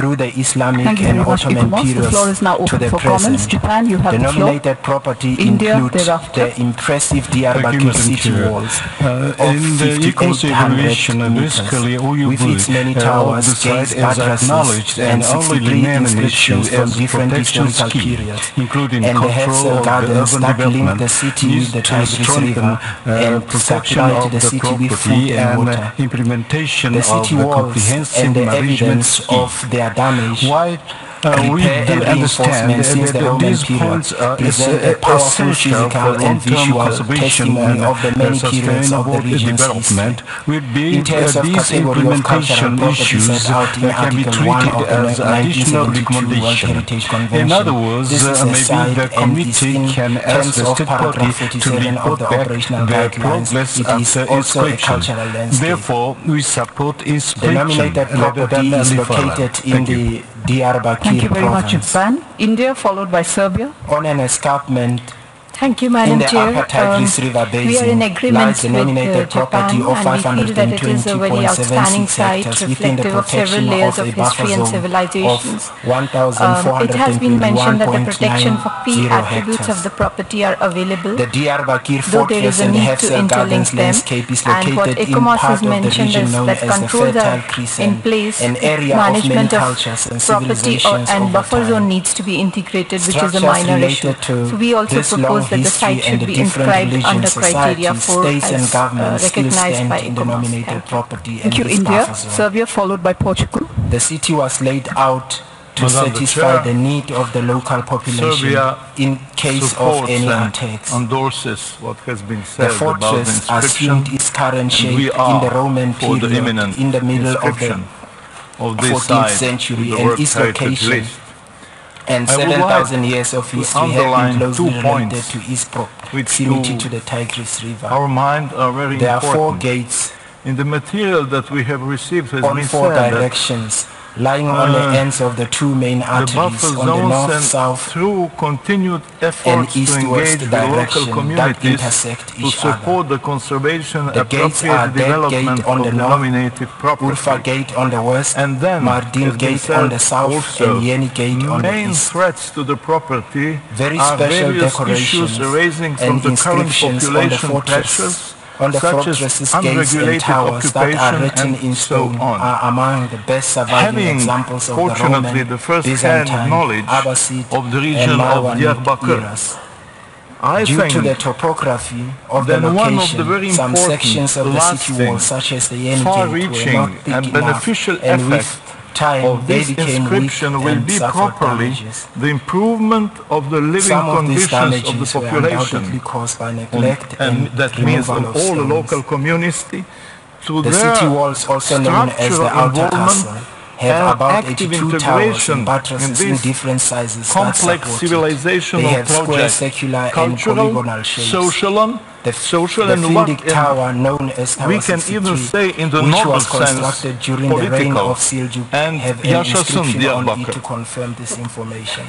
through the Islamic and Ottoman periods to the present. Japan, you have the nominated property includes the impressive Diyarbakir city walls of 5,800 meters, with its many towers, gates, buttresses, and 63 inscriptions from different historical periods, and the Hevsel gardens that link the city with the Tigris River and supply the city with food and water. The city walls and the evidence of their damage repair and reinforcement since the Roman period present a powerful physical and visual testimony of the many periods of the region's history. In terms of category of cultural property set out in Article 1 of the 1972 World Heritage Convention, this is a site and is in terms of paragraph 47 of the operational guidelines. It is also a cultural landscape. Therefore, we support inscription. The nominated property is located in the Diyarbakir Thank you very province. much, Japan. India, followed by Serbia. On an escarpment Thank you, Madam in the Chair. upper Tigris River We are in basin agreement lies the nominated with property Japan, of and we feel that it is a very outstanding 520.76 site hectares within the reflective of several protection layers of of a buffer history and zone civilizations. of It has been mentioned that the protection for key 1,421.90 attributes of hectares. the property are available, The Diyarbakir though there fortress is a and the need to Hevsel interlink gardens them. landscape is And what located in ECOMOS part has of the mentioned region is known that as the controls Fertile are Crescent, in place, an area of many management of cultures and property civilizations and over buffer zone time. needs to be integrated, which is a Structures minor issue. related to So we also this long propose that the history site should and the be different inscribed religious under criteria societies, 4 states and as governments still recognized stand by in the ECOMOS. nominated property and Thank you, its India. buffer zone. Serbia, followed by Portugal. The city was laid out to Madam satisfy Chair, the need of the local population Serbia in case of supports any and attacks. endorses what has been The said about the fortress inscription. assumed its current shape We in the are Roman for the period imminent in the middle of the inscription of this 14th site century, to the and World its Heritage location List. and I would 7,000 like years of to history have underline been closely 2 related points to its proximity to the Tigris River. Our mind are very There are 4 important. gates In the material that we have received has on been 4 said that directions, lying on the ends of the 2 main the arteries buffer on the zones north, and south, through continued and efforts to east-west engage the local direction that communities intersect to each other. support the conservation, The gates are appropriate Dead development Gate on of the the north, nominated property. Urfa Gate on the west, And then, Mardin as been Gate said on the south, also, and Yeni Gate on the main east. threats to the property Very are special various decorations issues arising from and the current inscriptions on the population fortress, pressures, on the such fortresses, as gates and unregulated towers that are occupation written and in so stone on. are among the best surviving Having, examples of the fortunately, Roman, the first-hand Byzantine, knowledge Abbasid, of the and region of Marwanid Diyarbakir, eras. I Due think to the topography of the then one of the location, very some important, sections of the city lasting, wall, such as the Yeni Gate, were far-reaching not big and enough, beneficial and with effect time of they this became weak inscription will and be suffered properly damages. the improvement of the living Some of these conditions of the damages were population. undoubtedly caused by neglect And that means removal of of all the stones. local community to The their city walls, also known as the structural outer involvement castle, have and about active 82 towers integration and buttresses in in this different sizes that complex support it. civilizational They have square, project, circular, and cultural, polygonal shapes. social, The and what Findic tower, known as Tower we can 63, even say in the which noble was sense, constructed during the reign political, of Seljuk, and have an Yaşasın inscription on it Diyarbakir. to confirm this information.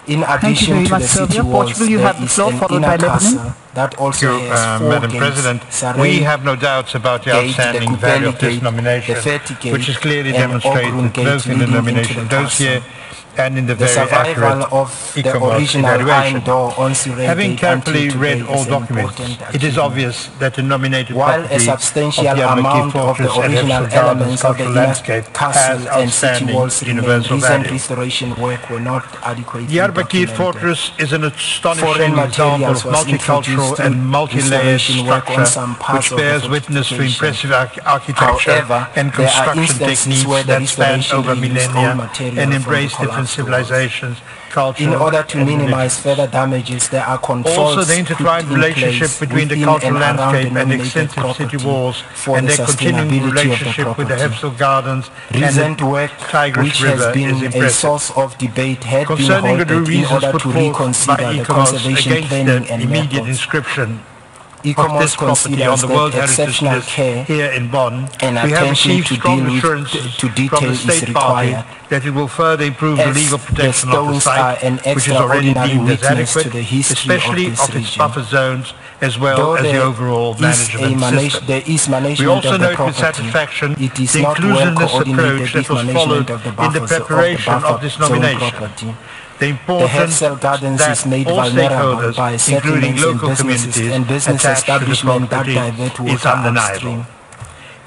In Thank you addition very to much, the city Serbia. walls, Portugal, you there have the is floor, an followed inner by Lebanon. castle that also Thank you, has 4 Madam gates. President. Saray We have no doubts about the Gate, outstanding the value of this Gate, nomination, the Ferti Gate, which is clearly and demonstrated Ogrun Gate both in the leading into nomination the dossier castle. and in the The very survival accurate of the ECOMOS original iron evaluation. door on Saray Having Gate carefully until read today all is an documents, important it is achievement. obvious that the nominated While a property of substantial Diyarbakir amount of the Fortress and original Hevsel Gardens elements of the cultural inner landscape castle has and city outstanding walls remain, universal recent value. restoration work were not adequately Diyarbakir documented. Fortress is an astonishing Foreign example materials of was multicultural introduced and through multi-layered restoration work on structure some parts which of the bears witness to fortification. impressive architecture However, and there are construction instances techniques where the that span restoration over reused millennia old material and from the embrace different collapsed walls. civilizations, culture, In order to and minimize religions. further damages, there are controls Also, the intertwined put in relationship place between the within cultural and around the landscape and nominated extensive city property walls for and the their continuing sustainability of the relationship with the property. Hevsel Gardens Recent and the work, Tigris which River, has been is a impressive. source of debate, had been Concerning the halted in reasons order put to forth by reconsider the ECOMOS conservation against planning the and immediate methods. inscription of ECOMOS this property on considers the World that Heritage exceptional List care here in Bonn, and we have attention received to strong deal with assurances to from detail the is State Party required. that it will further improve the As legal the protection of the stones are site, an which is already extraordinary deemed as witness to adequate, the history especially of this of its region. buffer zones as well as the overall management system. There is management We also of the note with property. satisfaction It is the not well inclusiveness coordinated approach that with was followed management of the in the buffer preparation of this zone nomination. property. The The importance Hevsel Gardens is that made all vulnerable stakeholders, by including settlements local and communities, business attached to the establishments that property divert is water undeniable. upstream.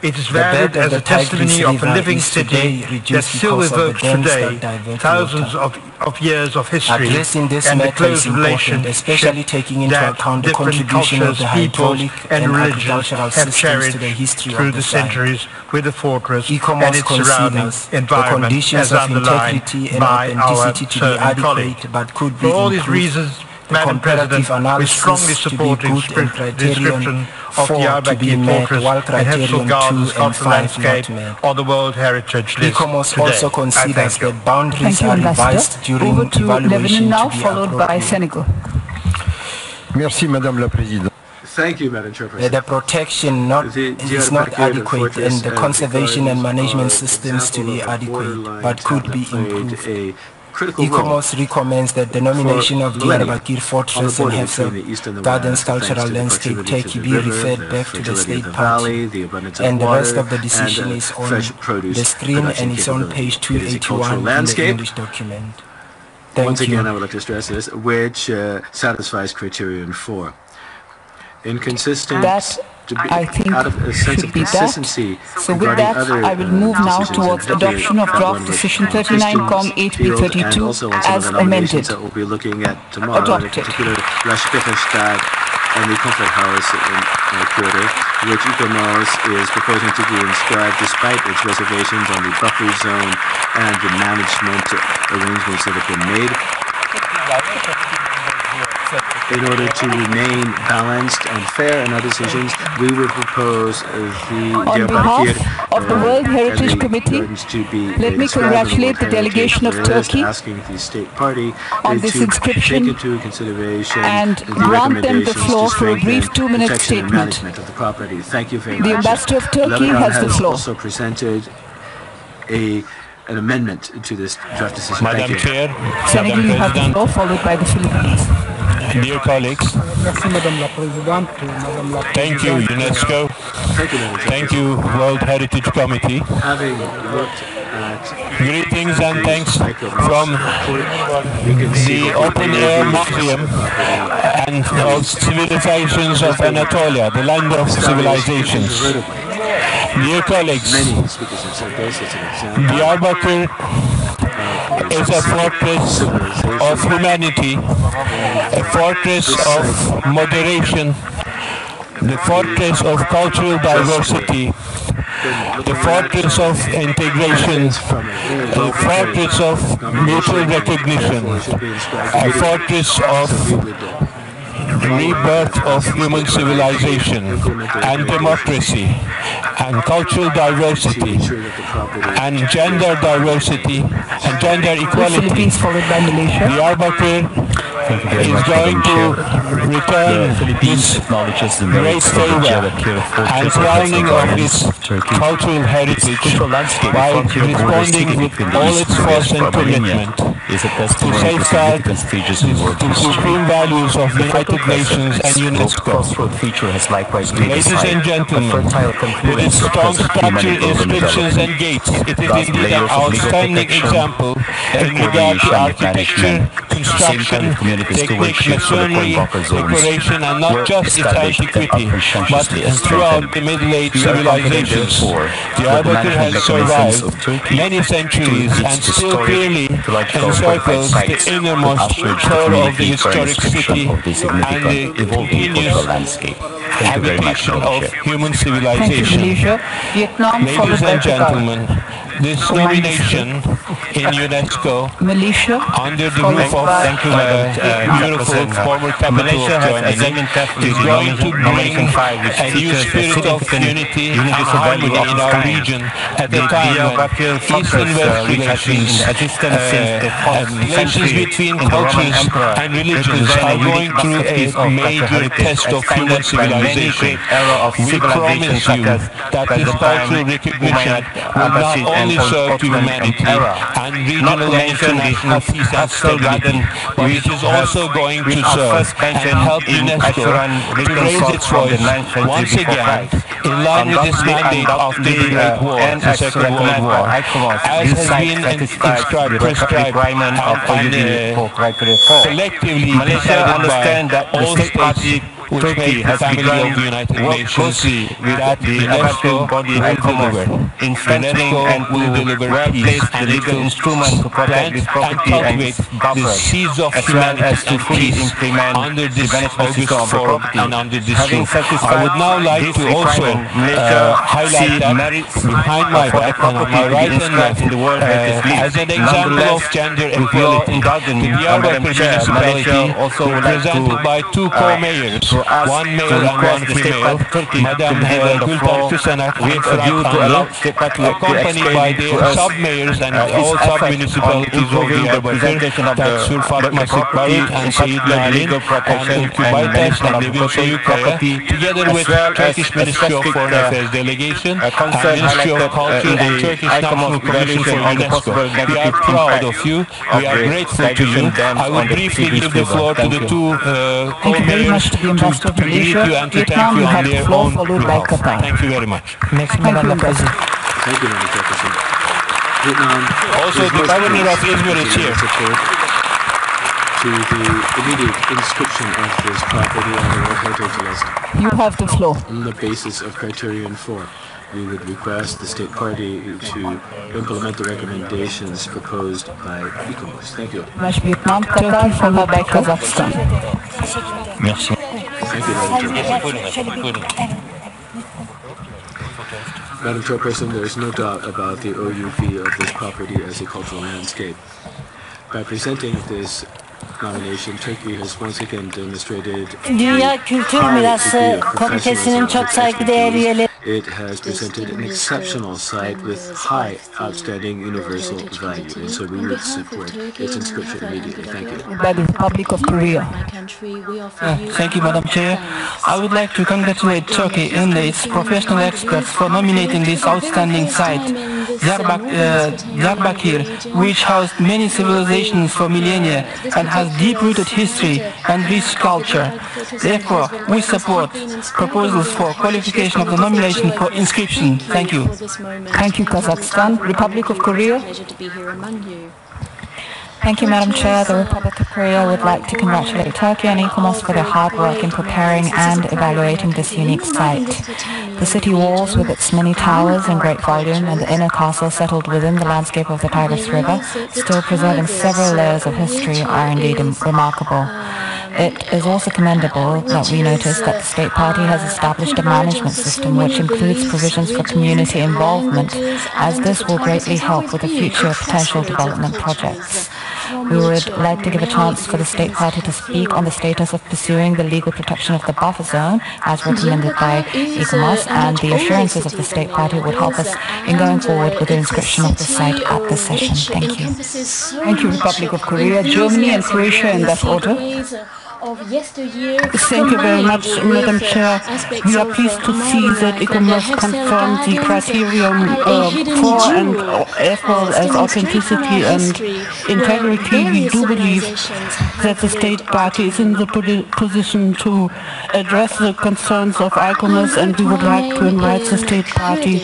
It is The bed valued of as the a testimony Tigris of a River living is city today that reduced still because of the evokes dams today that divert thousands water. of years of history Addressing this and the matter is close relation important, especially taking into that account the different contribution of cultures, the peoples, hydraulic and and religions agricultural have systems cherished to the history through of the the site. centuries with the fortress and ECOMOS its surrounding considers the environment conditions as of underlined integrity and by our authenticity to be serving colleagues. adequate, but could be For all these improved. reasons, The Madam President, comparative we strongly analysis to be support the good and description criterion of 4 to be Diyarbakir met, fortress while and criterion Hevsel 2 Gardens and cultural 5 landscape not met. on the World Heritage List ECOMOS today. also I considers thank you. that boundaries Thank you, are Ambassador. revised during Over to Lebanon evaluation now, to be followed by appropriate. Senegal. Merci, Madame la Présidente. Thank you, Madam Chairperson. The protection is not adequate and the conservation and management systems to be adequate, but could be improved. ECOMOS recommends that the nomination of Diyarbakir Fortress and Hevsel Gardens Cultural Landscape take be referred back to the state party, and the rest of the decision is on the screen and is on page 281 in the English document. Once again, I would like to stress this, which satisfies criterion 4. Inconsistent That, I think, out of a sense should of be that. consistency So with that, I will move now towards adoption of draft decision 39-8B32 as amended. That we'll be looking at tomorrow, Adopted. in particular, La Spiegelstad and the Comfort House in quarter, which ECOMOS is proposing to be inscribed despite its reservations on the buffer zone and the management arrangements that have been made. In order to remain balanced and fair in our decisions, we would propose the On behalf of the World Heritage Committee, let me congratulate the delegation of Turkey asking the state party on this inscription take into consideration and the grant them the recommendations floor to for a brief strengthen 2-minute protection and statement. management of the property. Thank you very The much. Ambassador of Turkey Lebanon has the floor. also presented an amendment to this draft decision. Madam Thank you. Chair, Senegal, you Madam have the President, floor, followed by the Philippines. dear colleagues, thank you UNESCO, Thank you, Madam Chair. thank you World Heritage Committee. Having looked at Greetings and thanks from the open air museum and of civilizations of Anatolia, the land of civilizations. Dear colleagues, many speakers have said this, it's an example Diyarbakir is a fortress of humanity, a fortress of moderation, the fortress of cultural diversity, the fortress of integration, a fortress of mutual recognition, a fortress of rebirth of human civilization and democracy and cultural diversity and gender diversity and gender equality. Philippines, followed by Malaysia. Diyarbakir is going to return this great favor and crowning of its cultural heritage by responding with all its force and commitment to safeguard the supreme values of the United Nations and UNESCO. Ladies and gentlemen, with its strong structure, inscriptions and gates, it is indeed an outstanding example in regard to architecture, construction, technique, masonry, decoration, and not just its antiquity, but throughout the Middle Age civilizations. Diyarbakir has survived many centuries and still clearly encircles the innermost core of the historic city and the continuous habitation of human Thank you, civilization. Malaysia. Vietnam, followed Ladies by and Qatar. gentlemen, this nomination in UNESCO Malaysia, under the followed roof of by beautiful former capital of Germany is going to bring a new spirit of unity and harmony in our region at a time when East and West relations, relations between cultures and religions are going through a major test of human civilization. We promise you that this cultural recognition will not only serve to humanity and regional and international peace and stability, but it is also going to serve and help UNESCO to raise its voice once again in line with its mandate after the Great War, the Second World War, as has been prescribed and collectively decided by all states which make the family of the United Nations that UNESCO will deliver. UNESCO will deliver peace and legal instruments to plant and cultivate the seeds of humanity and peace under this August forum and under this roof. I would now like to also highlight that behind my back and on my right and left, as an example of gender equality, the Diyarbakir municipality, represented by two co-mayors, one male and one female, Madam Gülten Küsenak and Fırat Tanrı, accompanied by their sub-mayors and all sub-municipalities of Diyarbakir, Taksur Fatma Sikbarut and Sayid Lalin, and Kubaitas and Nevin Soyukaya, together with Turkish Ministry of Foreign Affairs delegation and Ministry of Culture and Turkish National Commission for UNESCO. We are proud of you. We are grateful to you. I will briefly give the floor to the two co-mayors to greet you and to thank you on their own behalf. Thank you very much. Thank you, Madam Chairperson. Also, the Governor of Izmir is here. To the immediate inscription of this property on the World Heritage List. You have the floor. On the basis of criterion 4, we would request the state party to implement the recommendations proposed by ICOMOS. Thank you. Vietnam, Turkey, followed by Kazakhstan. Merci. Thank you, Madam Chairperson. Madam Chairperson, there is no doubt about the OUP of this property as a cultural landscape. By presenting this nomination, Turkey has once again demonstrated Dünya Kültür Mirası Komitesi'nin çok saygıdeğer üyeleri. It has presented an exceptional site with high, outstanding universal value, and so we would support its inscription immediately. Thank you. By the Republic of Korea. Thank you, Madam Chair. I would like to congratulate Turkey and its professional experts for nominating this outstanding site, Diyarbakir, which housed many civilizations for millennia and has deep-rooted history and rich culture. Therefore, we support proposals for qualification of the nomination for inscription. Thank you. Thank you, Kazakhstan. Republic of Korea. Thank you, Madam Chair. The Republic of Korea would like to congratulate Turkey and ICOMOS for their hard work in preparing and evaluating this unique site. The city walls, with its many towers and great volume, and the inner castle settled within the landscape of the Tigris River, still preserving several layers of history, are indeed remarkable. It is also commendable that we notice that the State Party has established a management system which includes provisions for community involvement, as this will greatly help with the future potential development projects. We would like to give a chance for the State Party to speak on the status of pursuing the legal protection of the buffer zone, as recommended by ICOMOS, and the assurances of the State Party would help us in going forward with the inscription of the site at this session. Thank you. Thank you, Republic of Korea, Germany and Croatia in that order. Thank you very much, Madam Chair. We are pleased to see that ICOMOS confirmed the criterion for and as well as authenticity and integrity. We do believe that the State Party is in the position to address the concerns of ICOMOS, and we would like to invite the State Party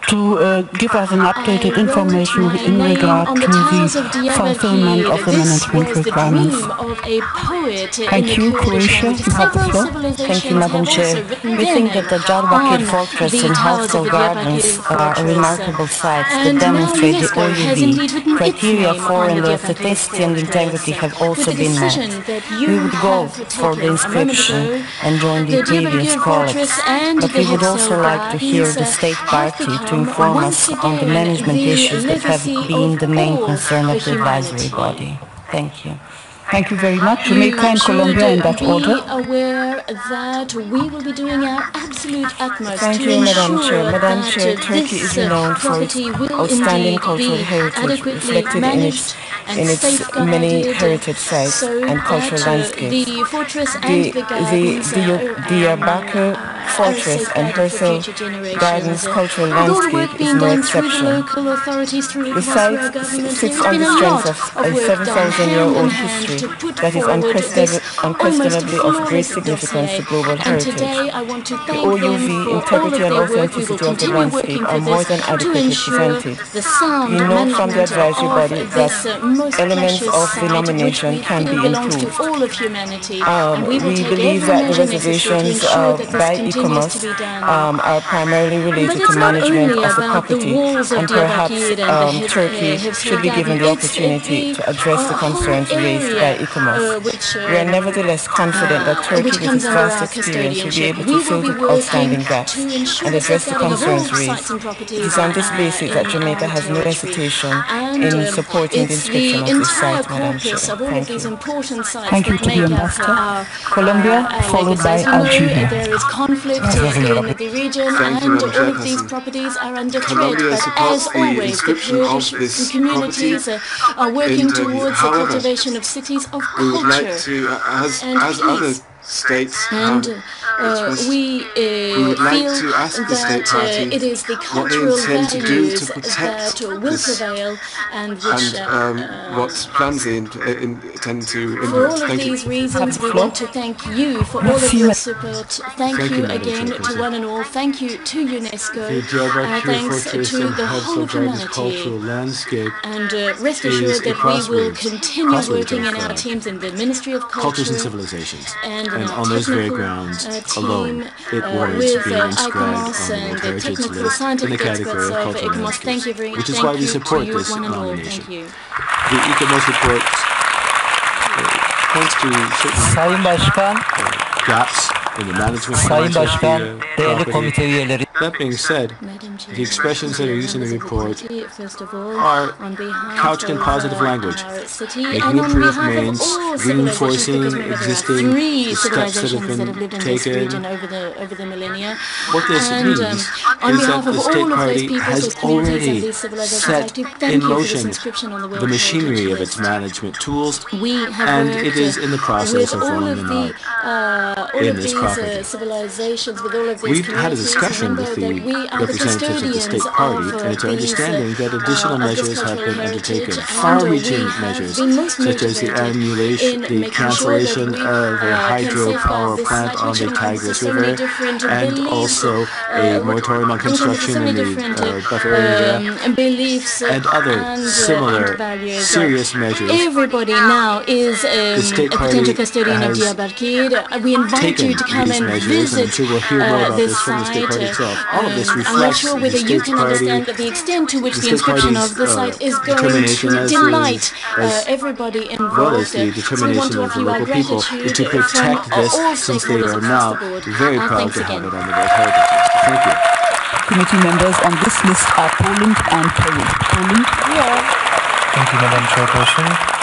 to give us an updated information in regard to the fulfillment of the management requirements. Thank you, Croatia. You have the floor. Thank you, Madam Chair. We think that the Diyarbakir Fortress and Hevsel Gardens are remarkable sites that demonstrate the OUV. Criteria for and the authenticity and integrity have also been met. We would go for the inscription and join the previous colleagues, but we would also like to hear the State Party to inform us on the management issues that have been the main concern of the advisory body. Thank you. Thank you very much. Jamaica and Colombia in that order. Aware that we will be doing our absolute utmost Thank to you, Madam ensure Chair. Madam that Chair, Turkey is this renowned for its property will outstanding indeed cultural be heritage adequately reflected in managed and its many safeguarded heritage sites so and cultural that landscapes. the fortress and the gardens Diyarbakir Fortress and Hevsel Gardens cultural landscape is no exception. The site sits on the strength of a 7,000-year-old history that is unquestionably of great significance to global heritage. The OUV, integrity and authenticity of the landscape are more than adequately presented. We note from the advisory body that elements of the nomination can be improved. We believe that the reservations by ICOMOS are primarily related to management of the property, and perhaps Turkey should be given the opportunity to address the concerns raised by ICOMOS. We are nevertheless confident that Turkey, with its vast experience, will be able to fill the outstanding gaps and address the concerns raised. It is on this basis that Jamaica has no hesitation in supporting the inscription of this site, Madam Chair. Thank you. Thank you to the Ambassador. Colombia, followed by Algeria. There is conflict in the region, and all of these properties are under threat. But as always, the communities are working towards the cultivation of cities of culture and peace. And we feel that it is the cultural values that will prevail and which for all of these reasons we want to thank you for all of your support. Thank you again to one and all. Thank you to UNESCO. Thanks to the whole humanity. And rest assured that we will continue working in our teams in the Ministry of Culture and Civilizations. And on those very grounds alone, it warrants being inscribed on the World Heritage List in the category of cultural landscapes, which is why we support this nomination. The ICOMOS report points to certain gaps in the management of That being said, the expressions that are used in the report are couched in positive language, making improvements, reinforcing existing steps that have been taken. What this means is that the State Party has already set in motion the machinery of its management tools, and it is in the process of rolling them out in this property. We've had a discussion with the representatives of the State Party, and it's our understanding that additional measures have been undertaken, far-reaching measures, such as the annulation, the cancellation of a hydropower plant on the Tigris River, and also a moratorium on construction in the buffer area, and other similar serious measures. Everybody now is a potential custodian of Diyarbakir. We invite you to come and visit this site. All of this I'm not sure whether you can understand the extent to which the inscription of the site is going to delight everybody involved. The determination of the local people is to protect this, since they are now very proud to have it on the World Heritage List. Thank you. Committee members on this list are Poland and Peru. Poland? Thank you, Madam Chairperson.